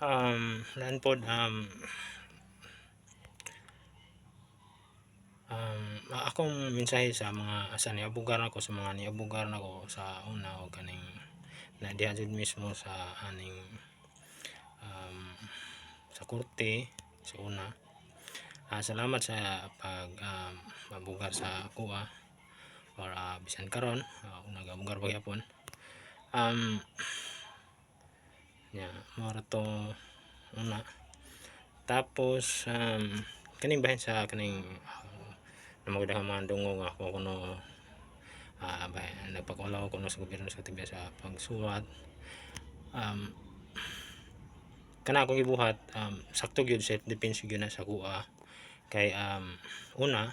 Laan pod akong mensahe sa mga sa niabugar nako sa mga niabugar nako sa una o kaning na diha jud mismo sa aning sa korte sa una. Salamat sa pag mabugar sa kuha or bisan karon nagabugar pa gyapon. Mao to una. Tapos kaning bahin sa kaning namagdahang mga dungog ako kuno nagpakulaw ko sa gobyerno sa tibya sa pagsuwat. Kana akong gibuhat sakto gyud self defense gyud na sa kuha kay una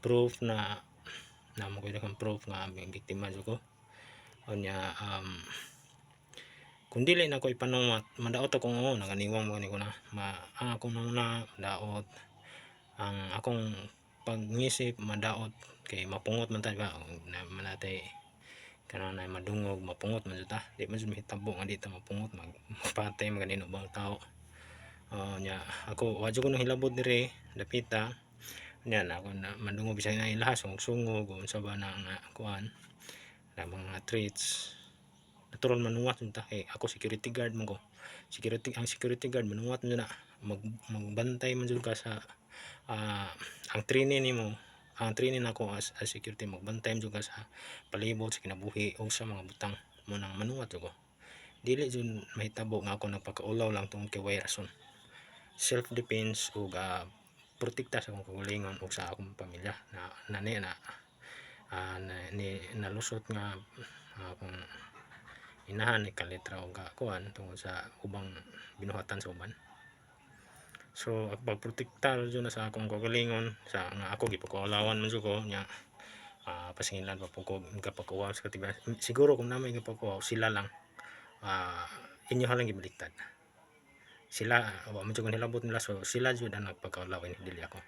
proof na namo ko kang proof nga biktima jud ko unya kung dili na ko ipanuwat madaot akong naganiwang mo ni ko na ang akong nuna daot ang akong pag-isip madaot kay mapungot man ta ba na manatay kanang na madungog mapungot man jud ta di man jud mahitabo nga di ta mapungot magpatay maganino bang tao. Nya ako wa jud ko hilabot diri dapita nya na ako na madungog bisan na ilahas sungog unsa ba na nga kuan na mga threats natural manuwat jud ta kay ako security guard man ko ang security guard manuwat man na magbantay man jud ka sa ang training nimo ang training nako as security magbantay jud ka sa palibot sa kinabuhi o sa mga butang mo nang manuwat jud ko dili jud mahitabo nga ako nagpakaulaw lang tungod kay way rason self defense ug protekta sa akong kaugalingon ug sa akong pamilya na nani na nalusot nga akong inahan ni kalitra og kuan tungod sa ubang binuhatan sa uban. So pagprotektar jud na sa akong kaugalingon sa nga ako gipakaulawan man jud ko nya pasingilan pa po ko kapakuwaw sa katibay siguro kung namay kapakuwaw sila lang inyo halang gibaliktad sila wa man jud ko nilabot nila so sila jud ang nagpakaulaw dili ako.